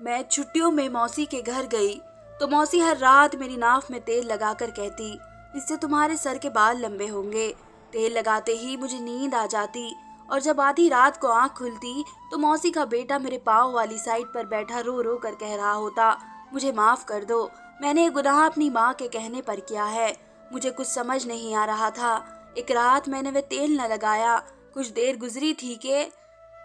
मैं छुट्टियों में मौसी के घर गई तो मौसी हर रात मेरी नाक में तेल लगाकर कहती, इससे तुम्हारे सर के बाल लंबे होंगे। तेल लगाते ही मुझे नींद आ जाती और जब आधी रात को आंख खुलती तो मौसी का बेटा मेरे पाँव वाली साइड पर बैठा रो रो कर कह रहा होता, मुझे माफ कर दो, मैंने ये गुनाह अपनी माँ के कहने पर किया है। मुझे कुछ समझ नहीं आ रहा था। एक रात मैंने वह तेल न लगाया। कुछ देर गुजरी थी कि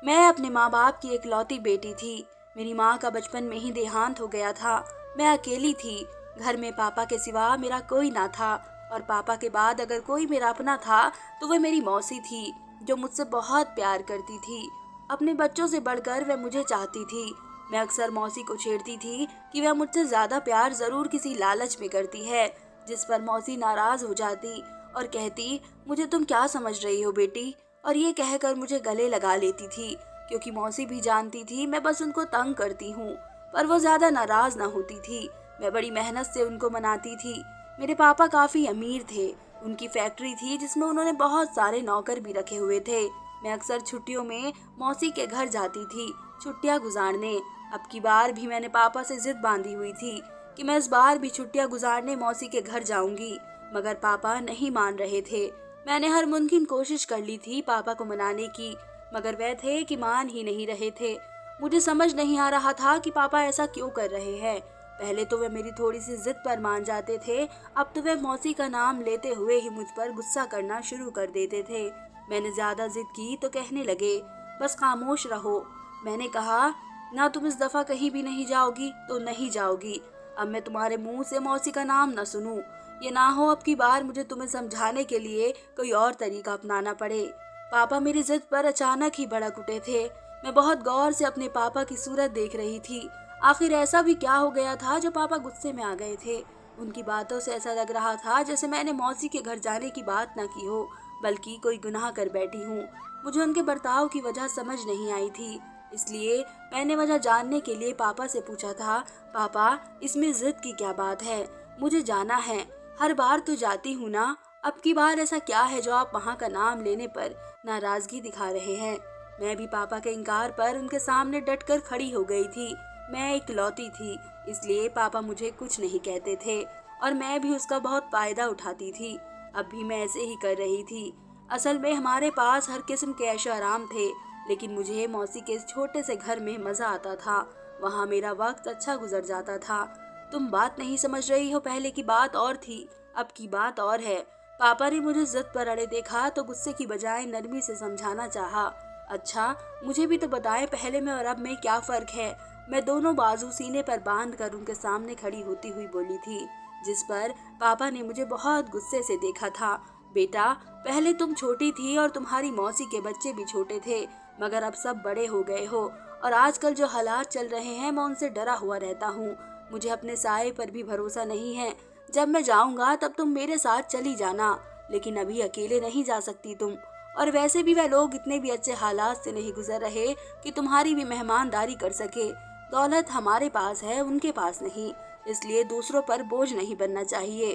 मैं अपने माँ बाप की इकलौती बेटी थी। मेरी माँ का बचपन में ही देहांत हो गया था। मैं अकेली थी। घर में पापा के सिवा मेरा कोई ना था और पापा के बाद अगर कोई मेरा अपना था तो वह मेरी मौसी थी, जो मुझसे बहुत प्यार करती थी। अपने बच्चों से बढ़कर वह मुझे चाहती थी। मैं अक्सर मौसी को छेड़ती थी कि वह मुझसे ज्यादा प्यार जरूर किसी लालच में करती है, जिस पर मौसी नाराज हो जाती और कहती, मुझे तुम क्या समझ रही हो बेटी, और ये कहकर मुझे गले लगा लेती थी, क्योंकि मौसी भी जानती थी मैं बस उनको तंग करती हूँ। पर वो ज्यादा नाराज ना होती थी। मैं बड़ी मेहनत से उनको मनाती थी। मेरे पापा काफी अमीर थे। उनकी फैक्ट्री थी जिसमें उन्होंने बहुत सारे नौकर भी रखे हुए थे। मैं अक्सर छुट्टियों में मौसी के घर जाती थी छुट्टियां गुजारने। अब की बार भी मैंने पापा से जिद बांधी हुई थी कि मैं इस बार भी छुट्टियां गुजारने मौसी के घर जाऊंगी, मगर पापा नहीं मान रहे थे। मैंने हर मुमकिन कोशिश कर ली थी पापा को मनाने की, मगर वह थे कि मान ही नहीं रहे थे। मुझे समझ नहीं आ रहा था कि पापा ऐसा क्यों कर रहे हैं। पहले तो वे मेरी थोड़ी सी जिद पर मान जाते थे, अब तो वे मौसी का नाम लेते हुए ही मुझ पर गुस्सा करना शुरू कर देते थे। मैंने ज्यादा जिद की तो कहने लगे, बस खामोश रहो। मैंने कहा, ना तुम इस दफा कहीं भी नहीं जाओगी तो नहीं जाओगी। अब मैं तुम्हारे मुंह से मौसी का नाम न सुनूं। ये ना हो अब की बार मुझे तुम्हें समझाने के लिए कोई और तरीका अपनाना पड़े। पापा मेरी जिद पर अचानक ही भड़क उठे थे। मैं बहुत गौर से अपने पापा की सूरत देख रही थी। आखिर ऐसा भी क्या हो गया था जो पापा गुस्से में आ गए थे। उनकी बातों से ऐसा लग रहा था जैसे मैंने मौसी के घर जाने की बात न की हो, बल्कि कोई गुनाह कर बैठी हूँ। मुझे उनके बर्ताव की वजह समझ नहीं आई थी, इसलिए मैंने वजह जानने के लिए पापा से पूछा था, पापा इसमें जिद की क्या बात है, मुझे जाना है। हर बार तो जाती हूँ ना, अब की बार ऐसा क्या है जो आप वहाँ का नाम लेने पर नाराजगी दिखा रहे हैं। मैं भी पापा के इनकार पर उनके सामने डटकर खड़ी हो गई थी। मैं इकलौती थी, इसलिए पापा मुझे कुछ नहीं कहते थे और मैं भी उसका बहुत फायदा उठाती थी। अब भी मैं ऐसे ही कर रही थी। असल में हमारे पास हर किस्म के ऐशो आराम थे, लेकिन मुझे मौसी के इस छोटे से घर में मजा आता था। वहाँ मेरा वक्त अच्छा गुजर जाता था। तुम बात नहीं समझ रही हो, पहले की बात और थी, अब की बात और है। पापा ने मुझे जिद पर अड़े देखा तो गुस्से की बजाय नरमी से समझाना चाहा। अच्छा, मुझे भी तो बताएं पहले में और अब में क्या फर्क है। मैं दोनों बाजू सीने पर बांध कर उनके सामने खड़ी होती हुई बोली थी, जिस पर पापा ने मुझे बहुत गुस्से से देखा था। बेटा, पहले तुम छोटी थी और तुम्हारी मौसी के बच्चे भी छोटे थे, मगर अब सब बड़े हो गए हो और आजकल जो हालात चल रहे हैं मैं उनसे डरा हुआ रहता हूँ। मुझे अपने साये पर भी भरोसा नहीं है। जब मैं जाऊंगा तब तुम मेरे साथ चली जाना, लेकिन अभी अकेले नहीं जा सकती तुम। और वैसे भी वह लोग इतने भी अच्छे हालात से नहीं गुजर रहे कि तुम्हारी भी मेहमानदारी कर सके। दौलत हमारे पास है, उनके पास नहीं, इसलिए दूसरों पर बोझ नहीं बनना चाहिए।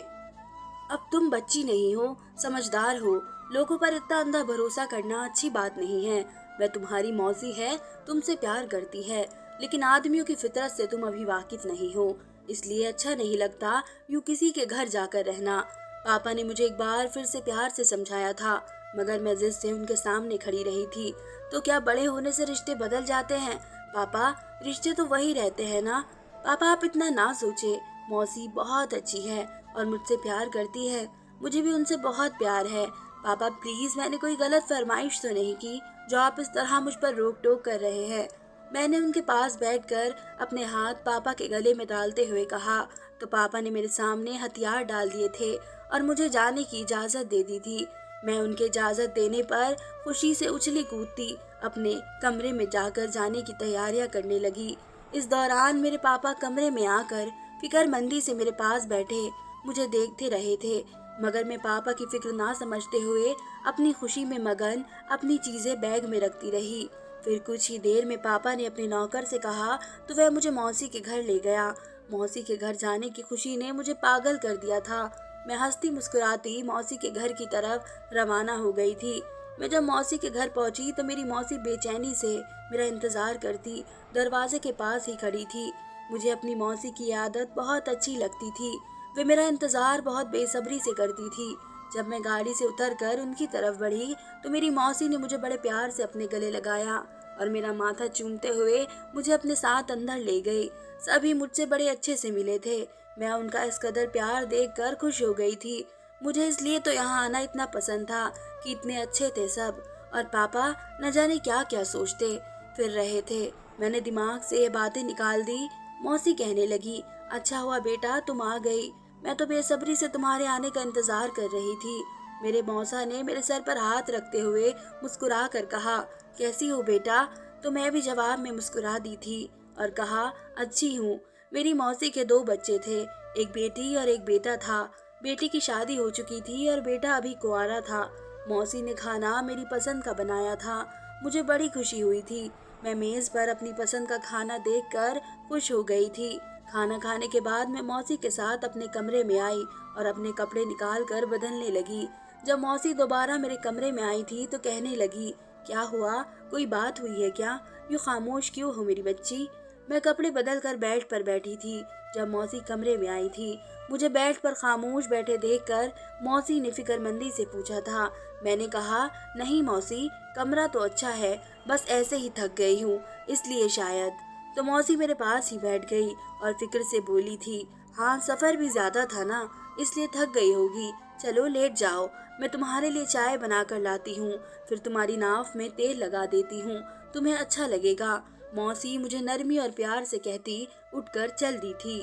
अब तुम बच्ची नहीं हो, समझदार हो। लोगों पर इतना अंधा भरोसा करना अच्छी बात नहीं है। वह तुम्हारी मौसी है, तुमसे प्यार करती है, लेकिन आदमियों की फितरत से तुम अभी वाकिफ नहीं हो, इसलिए अच्छा नहीं लगता यूं किसी के घर जाकर रहना। पापा ने मुझे एक बार फिर से प्यार से समझाया था, मगर मैं जिद से उनके सामने खड़ी रही थी। तो क्या बड़े होने से रिश्ते बदल जाते हैं? पापा, रिश्ते तो वही रहते हैं ना। पापा आप इतना ना सोचे। मौसी बहुत अच्छी है और मुझसे प्यार करती है। मुझे भी उनसे बहुत प्यार है। पापा प्लीज, मैंने कोई गलत फरमाइश तो नहीं की जो आप इस तरह मुझ पर रोक टोक कर रहे हैं। मैंने उनके पास बैठकर अपने हाथ पापा के गले में डालते हुए कहा तो पापा ने मेरे सामने हथियार डाल दिए थे और मुझे जाने की इजाजत दे दी थी। मैं उनके इजाजत देने पर खुशी से उछली कूदती अपने कमरे में जाकर जाने की तैयारियां करने लगी। इस दौरान मेरे पापा कमरे में आकर फिक्रमंदी से मेरे पास बैठे मुझे देखते रहे थे, मगर मैं पापा की फिक्र ना समझते हुए अपनी खुशी में मगन अपनी चीजें बैग में रखती रही। फिर कुछ ही देर में पापा ने अपने नौकर से कहा तो वह मुझे मौसी के घर ले गया। मौसी के घर जाने की खुशी ने मुझे पागल कर दिया था। मैं हंसती मुस्कुराती मौसी के घर की तरफ रवाना हो गई थी। मैं जब मौसी के घर पहुंची तो मेरी मौसी बेचैनी से मेरा इंतजार करती दरवाजे के पास ही खड़ी थी। मुझे अपनी मौसी की आदत बहुत अच्छी लगती थी। वे मेरा इंतजार बहुत बेसब्री से करती थी। जब मैं गाड़ी से उतरकर उनकी तरफ बढ़ी तो मेरी मौसी ने मुझे बड़े प्यार से अपने गले लगाया और मेरा माथा चूमते हुए मुझे अपने साथ अंदर ले गई। सभी मुझसे बड़े अच्छे से मिले थे। मैं उनका इस कदर प्यार देखकर खुश हो गई थी। मुझे इसलिए तो यहाँ आना इतना पसंद था कि इतने अच्छे थे सब, और पापा न जाने क्या क्या सोचते फिर रहे थे। मैंने दिमाग से ये बातें निकाल दी। मौसी कहने लगी, अच्छा हुआ बेटा तुम आ गई, मैं तो बेसब्री से तुम्हारे आने का इंतजार कर रही थी। मेरे मौसा ने मेरे सर पर हाथ रखते हुए मुस्कुरा कर कहा, कैसी हो बेटा? तो मैं भी जवाब में मुस्कुरा दी थी और कहा, अच्छी हूँ। मेरी मौसी के 2 बच्चे थे, एक बेटी और एक बेटा था। बेटी की शादी हो चुकी थी और बेटा अभी कुंवारा था। मौसी ने खाना मेरी पसंद का बनाया था। मुझे बड़ी खुशी हुई थी। मैं मेज पर अपनी पसंद का खाना देखकर खुश हो गई थी। खाना खाने के बाद मैं मौसी के साथ अपने कमरे में आई और अपने कपड़े निकाल कर बदलने लगी। जब मौसी दोबारा मेरे कमरे में आई थी तो कहने लगी, क्या हुआ, कोई बात हुई है क्या? यूँ खामोश क्यों हो मेरी बच्ची? मैं कपड़े बदल कर बेड पर बैठी थी जब मौसी कमरे में आई थी। मुझे बेड पर खामोश बैठे देखकर मौसी ने फिक्रमंदी से पूछा था। मैंने कहा, नहीं मौसी, कमरा तो अच्छा है, बस ऐसे ही थक गई हूँ, इसलिए शायद। तो मौसी मेरे पास ही बैठ गई और फिक्र से बोली थी, हाँ सफ़र भी ज़्यादा था ना, इसलिए थक गई होगी। चलो लेट जाओ, मैं तुम्हारे लिए चाय बना कर लाती हूँ, फिर तुम्हारी नाव में तेल लगा देती हूँ, तुम्हें अच्छा लगेगा। मौसी मुझे नरमी और प्यार से कहती उठकर चल दी थी।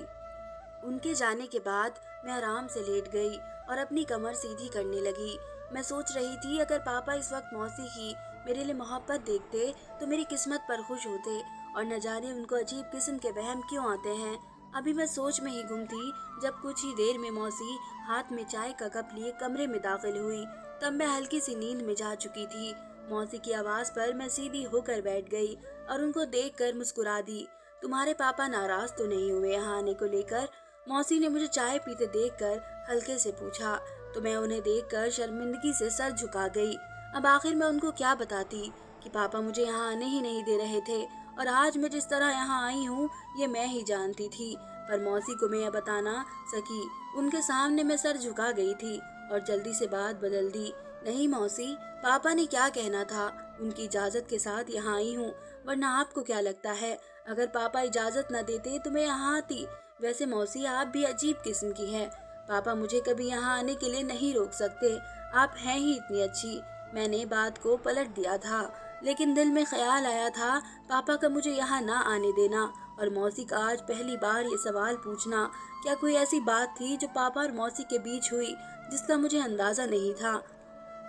उनके जाने के बाद मैं आराम से लेट गई और अपनी कमर सीधी करने लगी। मैं सोच रही थी अगर पापा इस वक्त मौसी की मेरे लिए मोहब्बत देखते तो मेरी किस्मत पर खुश होते, और न जाने उनको अजीब किस्म के वहम क्यों आते हैं। अभी मैं सोच में ही गुम थी जब कुछ ही देर में मौसी हाथ में चाय का कप लिए कमरे में दाखिल हुई। तब मैं हल्की सी नींद में जा चुकी थी। मौसी की आवाज़ पर मैं सीधी होकर बैठ गई और उनको देखकर मुस्कुरा दी। तुम्हारे पापा नाराज तो नहीं हुए यहाँ आने को लेकर? मौसी ने मुझे चाय पीते देखकर हल्के से पूछा तो मैं उन्हें देखकर शर्मिंदगी से सर झुका गई। अब आखिर मैं उनको क्या बताती कि पापा मुझे यहाँ आने ही नहीं दे रहे थे, और आज मैं जिस तरह यहाँ आई हूँ ये मैं ही जानती थी, पर मौसी को मैं यह बता ना सकी। उनके सामने मैं सर झुका गई थी और जल्दी से बात बदल दी। नहीं मौसी, पापा ने क्या कहना था, उनकी इजाज़त के साथ यहाँ आई हूँ, वरना आपको क्या लगता है अगर पापा इजाज़त न देते तो मैं यहाँ आती? वैसे मौसी आप भी अजीब किस्म की हैं। पापा मुझे कभी यहाँ आने के लिए नहीं रोक सकते, आप हैं ही इतनी अच्छी। मैंने बात को पलट दिया था, लेकिन दिल में ख्याल आया था पापा का मुझे यहाँ ना आने देना और मौसी का आज पहली बार ये सवाल पूछना। क्या कोई ऐसी बात थी जो पापा और मौसी के बीच हुई जिसका मुझे अंदाज़ा नहीं था?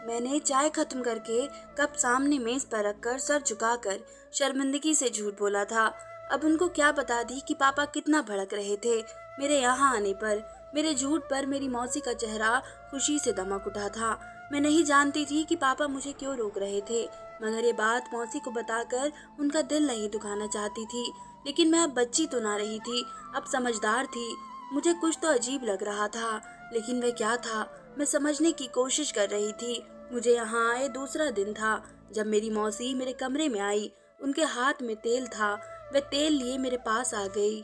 मैंने चाय खत्म करके कप सामने मेज पर रखकर सर झुकाकर शर्मिंदगी से झूठ बोला था। अब उनको क्या बता दी कि पापा कितना भड़क रहे थे मेरे यहाँ आने पर। मेरे झूठ पर मेरी मौसी का चेहरा खुशी से दमक उठा था। मैं नहीं जानती थी कि पापा मुझे क्यों रोक रहे थे, मगर ये बात मौसी को बताकर उनका दिल नहीं दुखाना चाहती थी। लेकिन मैं अब बच्ची तो ना रही थी, अब समझदार थी। मुझे कुछ तो अजीब लग रहा था, लेकिन वह क्या था मैं समझने की कोशिश कर रही थी। मुझे यहाँ आए दूसरा दिन था जब मेरी मौसी मेरे कमरे में आई। उनके हाथ में तेल था। वह तेल लिए मेरे पास आ गई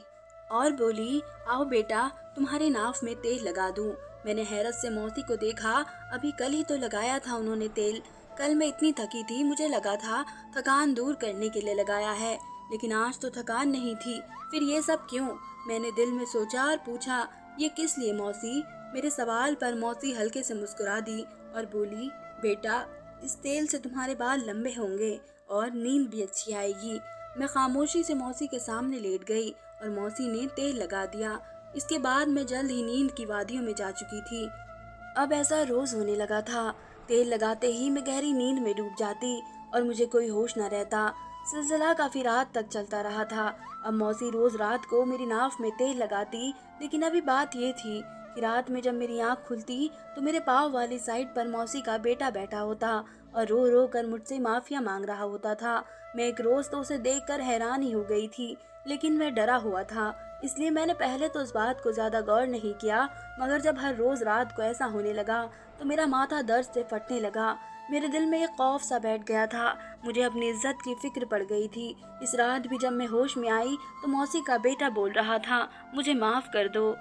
और बोली, आओ बेटा तुम्हारे नाव में तेल लगा दूं। मैंने हैरत से मौसी को देखा। अभी कल ही तो लगाया था उन्होंने तेल। कल मैं इतनी थकी थी, मुझे लगा था थकान दूर करने के लिए लगाया है, लेकिन आज तो थकान नहीं थी। फिर ये सब क्यों? मैंने दिल में सोचा और पूछा, ये किस लिए मौसी? मेरे सवाल पर मौसी हल्के से मुस्कुरा दी और बोली, बेटा इस तेल से तुम्हारे बाल लंबे होंगे और नींद भी अच्छी आएगी। मैं खामोशी से मौसी के सामने लेट गई और मौसी ने तेल लगा दिया। इसके बाद मैं जल्द ही नींद की वादियों में जा चुकी थी। अब ऐसा रोज होने लगा था। तेल लगाते ही मैं गहरी नींद में डूब जाती और मुझे कोई होश न रहता। सिलसिला काफी रात तक चलता रहा था। अब मौसी रोज रात को मेरी नाव में तेल लगाती, लेकिन अभी बात ये थी कि रात में जब मेरी आंख खुलती तो मेरे पाँव वाली साइड पर मौसी का बेटा बैठा होता और रो रो कर मुझसे माफिया मांग रहा होता था। मैं एक रोज तो उसे देखकर हैरान ही हो गई थी, लेकिन वह डरा हुआ था, इसलिए मैंने पहले तो इस बात को ज्यादा गौर नहीं किया। मगर जब हर रोज रात को ऐसा होने लगा तो मेरा माथा दर्द से फटने लगा। मेरे दिल में एक खौफ सा बैठ गया था। मुझे अपनी इज्जत की फिक्र पड़ गई थी। इस रात भी जब मैं होश में आई तो मौसी का बेटा बोल रहा था, मुझे माफ़ कर दो।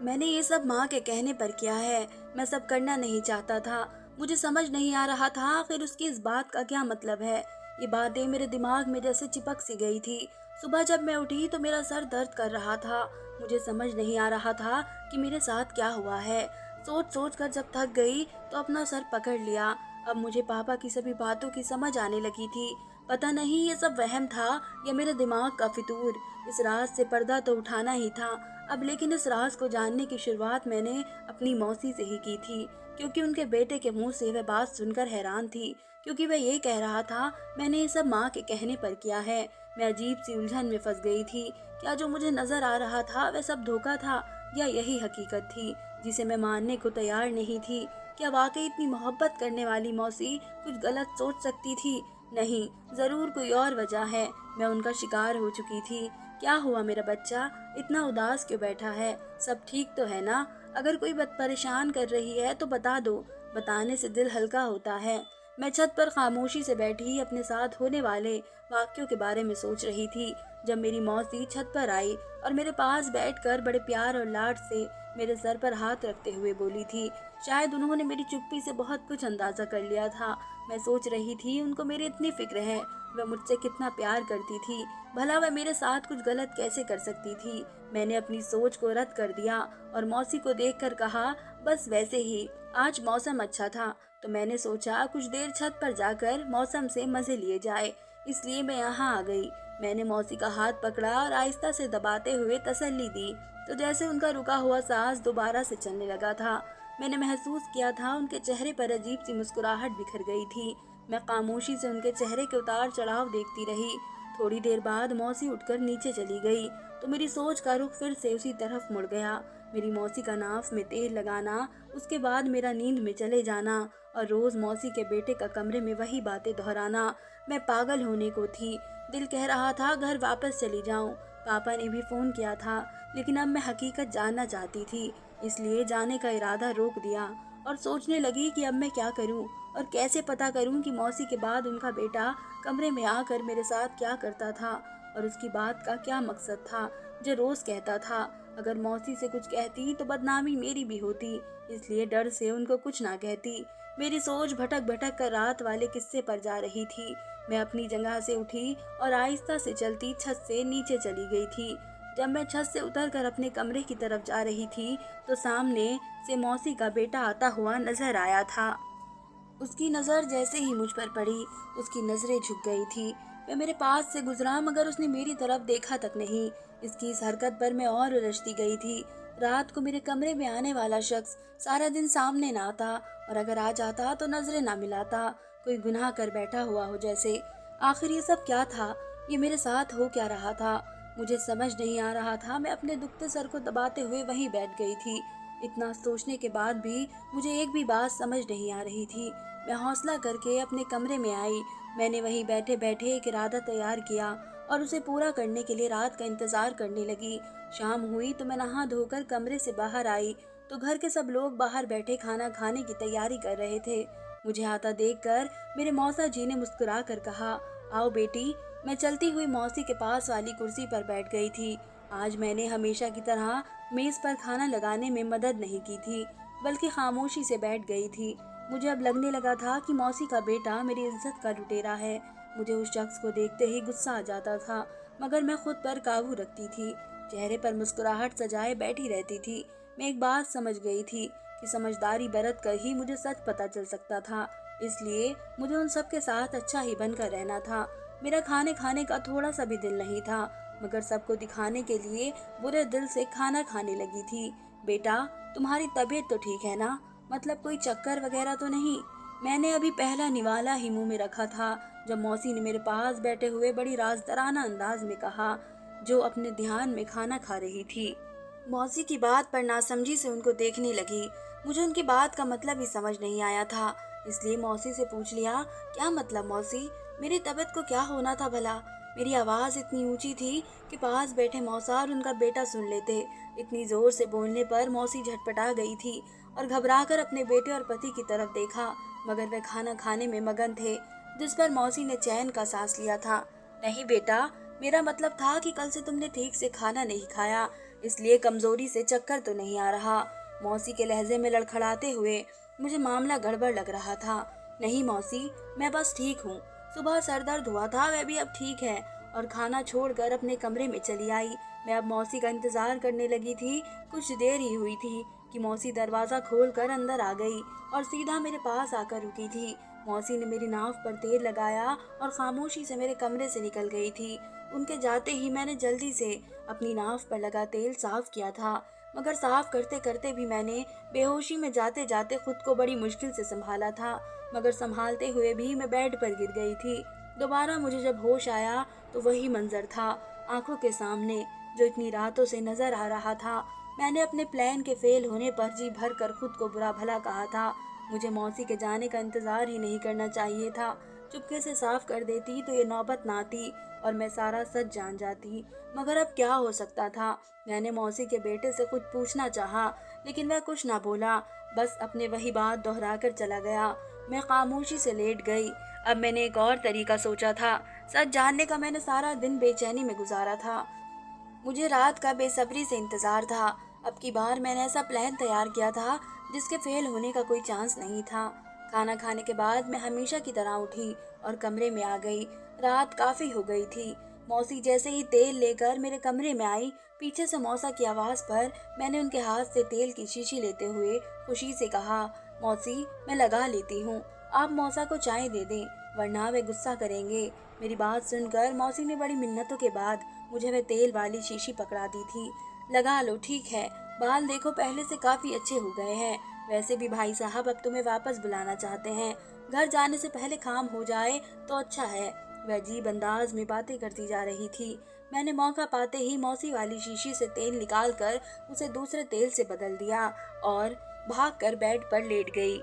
मैंने ये सब माँ के कहने पर किया है। मैं सब करना नहीं चाहता था। मुझे समझ नहीं आ रहा था आखिर उसकी इस बात का क्या मतलब है। ये बातें मेरे दिमाग में जैसे चिपक सी गई थी। सुबह जब मैं उठी तो मेरा सर दर्द कर रहा था। मुझे समझ नहीं आ रहा था कि मेरे साथ क्या हुआ है। सोच सोच कर जब थक गई तो अपना सर पकड़ लिया। अब मुझे पापा की सभी बातों की समझ आने लगी थी। पता नहीं ये सब वहम था या मेरे दिमाग का फितूर। इस राज से पर्दा तो उठाना ही था अब, लेकिन इस राज को जानने की शुरुआत मैंने अपनी मौसी से ही की थी, क्योंकि उनके बेटे के मुंह से वह बात सुनकर हैरान थी, क्योंकि वह ये कह रहा था मैंने ये सब माँ के कहने पर किया है। मैं अजीब सी उलझन में फंस गई थी। क्या जो मुझे नजर आ रहा था वह सब धोखा था या यही हकीकत थी जिसे मैं मानने को तैयार नहीं थी? क्या वाकई इतनी मोहब्बत करने वाली मौसी कुछ गलत सोच सकती थी? नहीं, जरूर कोई और वजह है। मैं उनका शिकार हो चुकी थी। क्या हुआ मेरा बच्चा, इतना उदास क्यों बैठा है? सब ठीक तो है ना? अगर कोई बात परेशान कर रही है तो बता दो, बताने से दिल हल्का होता है। मैं छत पर खामोशी से बैठी अपने साथ होने वाले वाक्यों के बारे में सोच रही थी जब मेरी मौसी छत पर आई और मेरे पास बैठकर बड़े प्यार और लाड से मेरे सर पर हाथ रखते हुए बोली थी। शायद उन्होंने मेरी चुप्पी से बहुत कुछ अंदाजा कर लिया था। मैं सोच रही थी उनको मेरी इतनी फिक्र है, वह मुझसे कितना प्यार करती थी, भला वह मेरे साथ कुछ गलत कैसे कर सकती थी। मैंने अपनी सोच को रद्द कर दिया और मौसी को देखकर कहा, बस वैसे ही, आज मौसम अच्छा था तो मैंने सोचा कुछ देर छत पर जाकर मौसम से मजे लिए जाए, इसलिए मैं यहाँ आ गई। मैंने मौसी का हाथ पकड़ा और आहिस्ता से दबाते हुए तसल्ली दी, तो जैसे उनका रुका हुआ सांस दोबारा से चलने लगा था। मैंने महसूस किया था उनके चेहरे पर अजीब सी मुस्कुराहट बिखर गई थी। मैं खामोशी से उनके चेहरे के उतार चढ़ाव देखती रही। थोड़ी देर बाद मौसी उठकर नीचे चली गई तो मेरी सोच का रुख फिर से उसी तरफ मुड़ गया। मेरी मौसी का नाफ में तेल लगाना, उसके बाद मेरा नींद में चले जाना और रोज मौसी के बेटे का कमरे में वही बातें दोहराना। मैं पागल होने को थी। दिल कह रहा था घर वापस चली जाऊं। पापा ने भी फोन किया था, लेकिन अब मैं हकीकत जानना चाहती थी, इसलिए जाने का इरादा रोक दिया और सोचने लगी कि अब मैं क्या करूं और कैसे पता करूं कि मौसी के बाद उनका बेटा कमरे में आकर मेरे साथ क्या करता था और उसकी बात का क्या मकसद था जो रोज कहता था। अगर मौसी से कुछ कहती तो बदनामी मेरी भी होती, इसलिए डर से उनको कुछ ना कहती। मेरी सोच भटक भटक कर रात वाले किस्से पर जा रही थी। मैं अपनी जगह से उठी और आहिस्ता से चलती छत से नीचे चली गई थी। जब मैं छत से उतरकर अपने कमरे की तरफ जा रही थी तो सामने से मौसी का बेटा आता हुआ नजर आया था। उसकी नज़र जैसे ही मुझ पर पड़ी, उसकी नज़रें झुक गई थी। वह मेरे पास से गुजरा मगर उसने मेरी तरफ देखा तक नहीं। इसकी इस हरकत पर मैं और उलझती गई थी। रात को मेरे कमरे में आने वाला शख्स सारा दिन सामने ना आता और अगर आ जाता तो नजरें ना मिलाता, कोई गुनाह कर बैठा हुआ हो जैसे। आखिर ये सब क्या था? ये मेरे साथ हो क्या रहा था? मुझे समझ नहीं आ रहा था। मैं अपने दुखते सर को दबाते हुए वहीं बैठ गई थी। इतना सोचने के बाद भी मुझे एक भी बात समझ नहीं आ रही थी। मैं हौसला करके अपने कमरे में आई। मैंने वहीं बैठे बैठे एक इरादा तैयार किया और उसे पूरा करने के लिए रात का इंतजार करने लगी। शाम हुई तो मैं नहा धोकर कमरे से बाहर आई तो घर के सब लोग बाहर बैठे खाना खाने की तैयारी कर रहे थे। मुझे आता देखकर मेरे मौसा जी ने मुस्कुरा कर कहा, आओ बेटी। मैं चलती हुई मौसी के पास वाली कुर्सी पर बैठ गई थी। आज मैंने हमेशा की तरह मेज पर खाना लगाने में मदद नहीं की थी, बल्कि खामोशी से बैठ गई थी। मुझे अब लगने लगा था कि मौसी का बेटा मेरी इज्जत का लुटेरा है। मुझे उस शख्स को देखते ही गुस्सा आ जाता था, मगर मैं खुद पर काबू रखती थी। चेहरे पर मुस्कुराहट सजाए बैठी रहती थी। मैं एक बात समझ गई थी कि समझदारी बरत कर ही मुझे सच पता चल सकता था, इसलिए मुझे उन सब के साथ अच्छा ही बनकर रहना था। मेरा खाने खाने का थोड़ा सा भी दिल नहीं था, मगर सबको दिखाने के लिए बुरे दिल से खाना खाने लगी थी। बेटा, तुम्हारी तबीयत तो ठीक है ना? मतलब कोई चक्कर वगैरह तो नहीं? मैंने अभी पहला निवाला ही मुंह में रखा था जब मौसी ने मेरे पास बैठे हुए बड़ी राजदराना अंदाज में कहा, जो अपने ध्यान में खाना खा रही थी। मौसी की बात पर नासमझी से उनको देखने लगी। मुझे उनकी बात का मतलब ही समझ नहीं आया था, इसलिए मौसी से पूछ लिया, क्या मतलब मौसी? मेरी तबीयत को क्या होना था भला? मेरी आवाज़ इतनी ऊंची थी कि पास बैठे मौसा और उनका बेटा सुन लेते। इतनी जोर से बोलने पर मौसी झटपटा गई थी और घबराकर अपने बेटे और पति की तरफ देखा, मगर वे खाना खाने में मगन थे, जिस पर मौसी ने चैन का सांस लिया था। नहीं बेटा, मेरा मतलब था कि कल से तुमने ठीक से खाना नहीं खाया, इसलिए कमजोरी से चक्कर तो नहीं आ रहा। मौसी के लहजे में लड़खड़ाते हुए मुझे मामला गड़बड़ लग रहा था। नहीं मौसी, मैं बस ठीक हूँ। सुबह सर दर्द हुआ था, वह भी अब ठीक है, और खाना छोड़कर अपने कमरे में चली आई। मैं अब मौसी का इंतजार करने लगी थी। कुछ देर ही हुई थी कि मौसी दरवाजा खोलकर अंदर आ गई और सीधा मेरे पास आकर रुकी थी। मौसी ने मेरी नाव पर तेल लगाया और खामोशी से मेरे कमरे से निकल गई थी। उनके जाते ही मैंने जल्दी से अपनी नाव पर लगा तेल साफ किया था, मगर साफ करते करते भी मैंने बेहोशी में जाते जाते खुद को बड़ी मुश्किल से संभाला था। मगर संभालते हुए भी मैं बेड पर गिर गई थी। दोबारा मुझे जब होश आया तो वही मंजर था आंखों के सामने, जो इतनी रातों से नजर आ रहा था। मैंने अपने प्लान के फेल होने पर जी भर कर खुद को बुरा भला कहा था। मुझे मौसी के जाने का इंतजार ही नहीं करना चाहिए था। चुपके से साफ कर देती तो ये नौबत ना आती और मैं सारा सच जान जाती। मगर अब क्या हो सकता था। मैंने मौसी के बेटे से कुछ पूछना चाहा, लेकिन वह कुछ ना बोला, बस अपने वही बात दोहराकर चला गया। मैं खामोशी से लेट गई। अब मैंने एक और तरीका सोचा था। सच जानने का मैंने सारा दिन बेचैनी में गुजारा था। मुझे रात का बेसब्री से इंतजार था। अब की बार मैंने ऐसा प्लान तैयार किया था जिसके फेल होने का कोई चांस नहीं था। खाना खाने के बाद मैं हमेशा की तरह उठी और कमरे में आ गई। रात काफी हो गई थी। मौसी जैसे ही तेल लेकर मेरे कमरे में आई, पीछे से मौसा की आवाज पर मैंने उनके हाथ से तेल की शीशी लेते हुए खुशी से कहा, मौसी मैं लगा लेती हूँ, आप मौसा को चाय दे दें, वरना वे गुस्सा करेंगे। मेरी बात सुनकर मौसी ने बड़ी मिन्नतों के बाद मुझे वह तेल वाली शीशी पकड़ा दी थी। लगा लो, ठीक है, बाल देखो पहले से काफी अच्छे हो गए हैं। वैसे भी भाई साहब अब तुम्हें वापस बुलाना चाहते हैं। घर जाने से पहले काम हो जाए तो अच्छा है। वह अजीब अंदाज में बातें करती जा रही थी। मैंने मौका पाते ही मौसी वाली शीशी से तेल निकालकर उसे दूसरे तेल से बदल दिया और भागकर बेड पर लेट गई।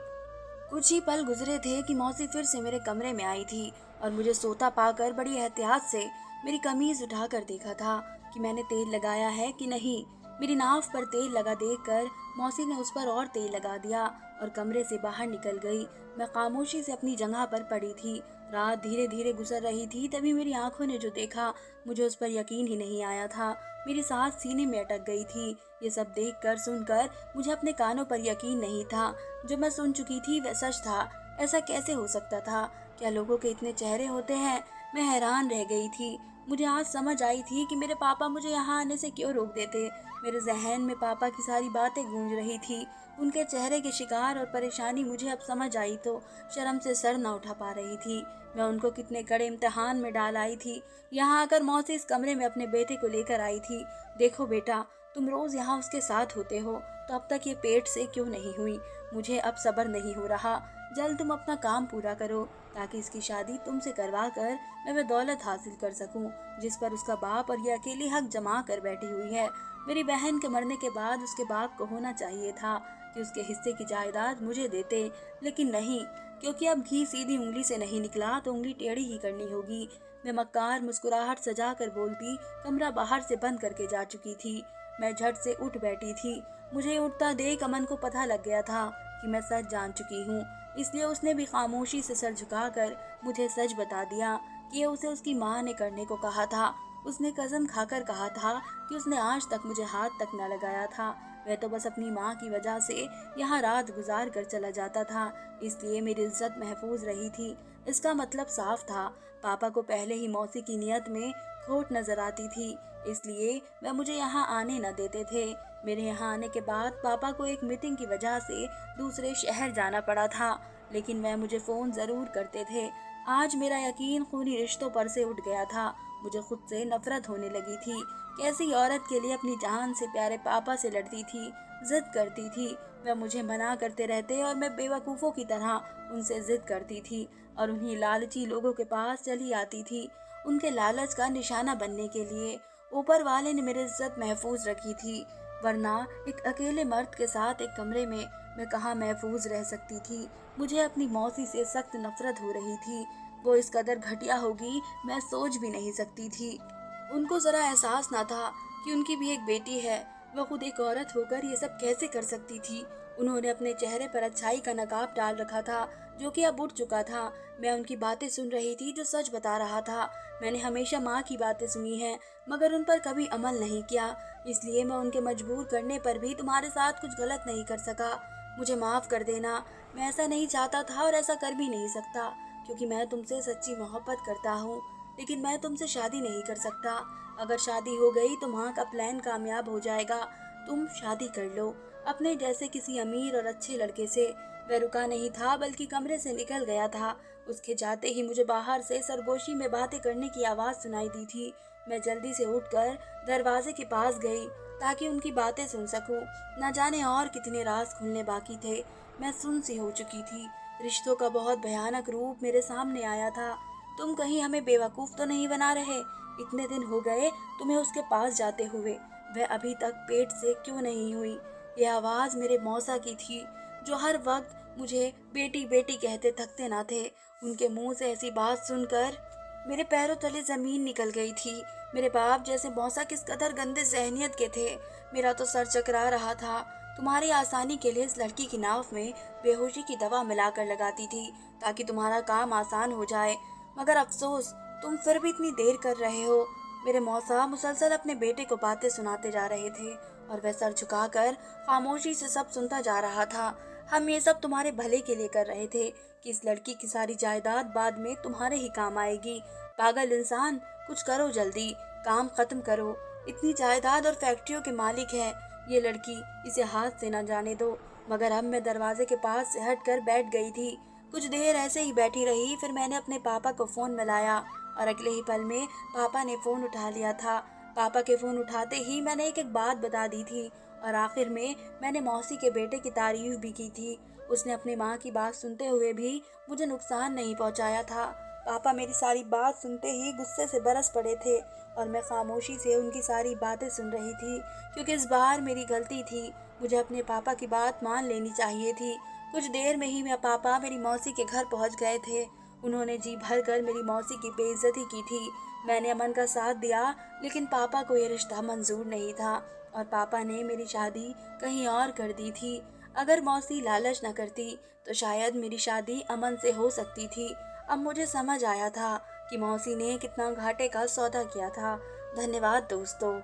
कुछ ही पल गुजरे थे कि मौसी फिर से मेरे कमरे में आई थी और मुझे सोता पाकर बड़ी एहतियात से मेरी कमीज उठाकर देखा था कि मैंने तेल लगाया है कि नहीं। मेरी नाव पर तेल लगा देखकर मौसी ने उस पर और तेल लगा दिया और कमरे से बाहर निकल गई। मैं खामोशी से अपनी जगह पर पड़ी थी। रात धीरे धीरे गुजर रही थी, तभी मेरी आंखों ने जो देखा मुझे उस पर यकीन ही नहीं आया था। मेरी सांस सीने में अटक गई थी। ये सब देखकर सुनकर मुझे अपने कानों पर यकीन नहीं था। जो मैं सुन चुकी थी वह सच था। ऐसा कैसे हो सकता था? क्या लोगों के इतने चेहरे होते हैं? मैं हैरान रह गई थी। मुझे आज समझ आई थी कि मेरे पापा मुझे यहाँ आने से क्यों रोक देते। मेरे जहन में पापा की सारी बातें गूंज रही थी। उनके चेहरे के शिकार और परेशानी मुझे अब समझ आई तो शर्म से सर न उठा पा रही थी। मैं उनको कितने कड़े इम्तिहान में डाल आई थी। यहाँ आकर मौसी इस कमरे में अपने बेटे को लेकर आई थी। देखो बेटा, तुम रोज यहाँ उसके साथ होते हो, तो अब तक ये पेट से क्यों नहीं हुई? मुझे अब सब्र नहीं हो रहा। जल्द तुम अपना काम पूरा करो ताकि इसकी शादी तुमसे करवा कर मैं वह दौलत हासिल कर सकूं जिस पर उसका बाप और ये अकेली हक जमा कर बैठी हुई है। मेरी बहन के मरने के बाद उसके बाप को होना चाहिए था कि उसके हिस्से की जायदाद मुझे देते, लेकिन नहीं, क्योंकि अब घी सीधी उंगली से नहीं निकला तो उंगली टेढ़ी ही करनी होगी। मैं मक्कार मुस्कुराहट सजा कर बोलती कमरा बाहर से बंद करके जा चुकी थी। मैं झट से उठ बैठी थी। मुझे उठता देख अमन को पता लग गया था कि मैं सच जान चुकी हूँ, इसलिए उसने भी खामोशी से सर झुकाकर मुझे सच बता दिया कि ये उसे उसकी माँ ने करने को कहा था। उसने कसम खाकर कहा था कि उसने आज तक मुझे हाथ तक न लगाया था। वह तो बस अपनी माँ की वजह से यहाँ रात गुजार कर चला जाता था, इसलिए मेरी इज्जत महफूज रही थी। इसका मतलब साफ था, पापा को पहले ही मौसी की नियत में खोट नजर आती थी, इसलिए वह मुझे यहाँ आने न देते थे। मेरे यहाँ आने के बाद पापा को एक मीटिंग की वजह से दूसरे शहर जाना पड़ा था, लेकिन वह मुझे फोन जरूर करते थे। आज मेरा यकीन खूनी रिश्तों पर से उठ गया था। मुझे खुद से नफरत होने लगी थी। कैसी औरत के लिए अपनी जान से प्यारे पापा से लड़ती थी, जिद करती थी। वह मुझे मना करते रहते और मैं बेवकूफ़ों की तरह उनसे जिद करती थी और उन्हीं लालची लोगों के पास चली आती थी उनके लालच का निशाना बनने के लिए। ऊपर वाले ने मेरी इज्जत महफूज रखी थी, वरना एक अकेले मर्द के साथ एक कमरे में मैं कहाँ महफूज रह सकती थी। मुझे अपनी मौसी से सख्त नफरत हो रही थी। वो इस कदर घटिया होगी मैं सोच भी नहीं सकती थी। उनको जरा एहसास ना था कि उनकी भी एक बेटी है। वह खुद एक औरत होकर ये सब कैसे कर सकती थी। उन्होंने अपने चेहरे पर अच्छाई का नकाब डाल रखा था जो कि अब उठ चुका था। मैं उनकी बातें सुन रही थी जो सच बता रहा था। मैंने हमेशा माँ की बातें सुनी हैं मगर उन पर कभी अमल नहीं किया, इसलिए मैं उनके मजबूर करने पर भी तुम्हारे साथ कुछ गलत नहीं कर सका। मुझे माफ कर देना। मैं ऐसा नहीं चाहता था और ऐसा कर भी नहीं सकता क्योंकि मैं तुमसे सच्ची मोहब्बत करता हूँ, लेकिन मैं तुमसे शादी नहीं कर सकता। अगर शादी हो गई तो माँ का प्लान कामयाब हो जाएगा। तुम शादी कर लो अपने जैसे किसी अमीर और अच्छे लड़के से। वह रुका नहीं था बल्कि कमरे से निकल गया था। उसके जाते ही मुझे बाहर से सरगोशी में बातें करने की आवाज़ सुनाई दी थी। मैं जल्दी से उठकर दरवाजे के पास गई ताकि उनकी बातें सुन सकूं। न जाने और कितने राज खुलने बाकी थे। मैं सुन सी हो चुकी थी। रिश्तों का बहुत भयानक रूप मेरे सामने आया था। तुम कहीं हमें बेवकूफ़ तो नहीं बना रहे? इतने दिन हो गए तुम्हें उसके पास जाते हुए, वह अभी तक पेट से क्यों नहीं हुई? यह आवाज़ मेरे मौसा की थी जो हर वक्त मुझे बेटी बेटी कहते थकते ना थे। उनके मुंह से ऐसी बात सुनकर मेरे पैरों तले जमीन निकल गई थी। मेरे बाप जैसे मौसा किस कदर गंदे जहनियत के थे। मेरा तो सर चकरा रहा था। तुम्हारी आसानी के लिए इस लड़की की नाव में बेहोशी की दवा मिलाकर लगाती थी ताकि तुम्हारा काम आसान हो जाए, मगर अफसोस तुम फिर भी इतनी देर कर रहे हो। मेरे मौसा मुसलसल अपने बेटे को बातें सुनाते जा रहे थे और वह सर झुकाकर खामोशी से सब सुनता जा रहा था। हम ये सब तुम्हारे भले के लिए कर रहे थे कि इस लड़की की सारी जायदाद बाद में तुम्हारे ही काम आएगी। पागल इंसान, कुछ करो जल्दी, काम खत्म करो। इतनी जायदाद और फैक्ट्रियों के मालिक है ये लड़की, इसे हाथ से न जाने दो। मगर अब मैं दरवाजे के पास से हटकर बैठ गई थी। कुछ देर ऐसे ही बैठी रही, फिर मैंने अपने पापा को फोन मिलाया और अगले ही पल में पापा ने फोन उठा लिया था। पापा के फोन उठाते ही मैंने एक एक बात बता दी थी और आखिर में मैंने मौसी के बेटे की तारीफ भी की थी। उसने अपनी माँ की बात सुनते हुए भी मुझे नुकसान नहीं पहुँचाया था। पापा मेरी सारी बात सुनते ही गुस्से से बरस पड़े थे और मैं खामोशी से उनकी सारी बातें सुन रही थी क्योंकि इस बार मेरी गलती थी। मुझे अपने पापा की बात मान लेनी चाहिए थी। कुछ देर में ही मेरा पापा मेरी मौसी के घर पहुंच गए थे। उन्होंने जी भर कर मेरी मौसी की बेइज्जती की थी। मैंने अमन का साथ दिया, लेकिन पापा को यह रिश्ता मंजूर नहीं था और पापा ने मेरी शादी कहीं और कर दी थी। अगर मौसी लालच न करती तो शायद मेरी शादी अमन से हो सकती थी। अब मुझे समझ आया था कि मौसी ने कितना घाटे का सौदा किया था। धन्यवाद दोस्तों।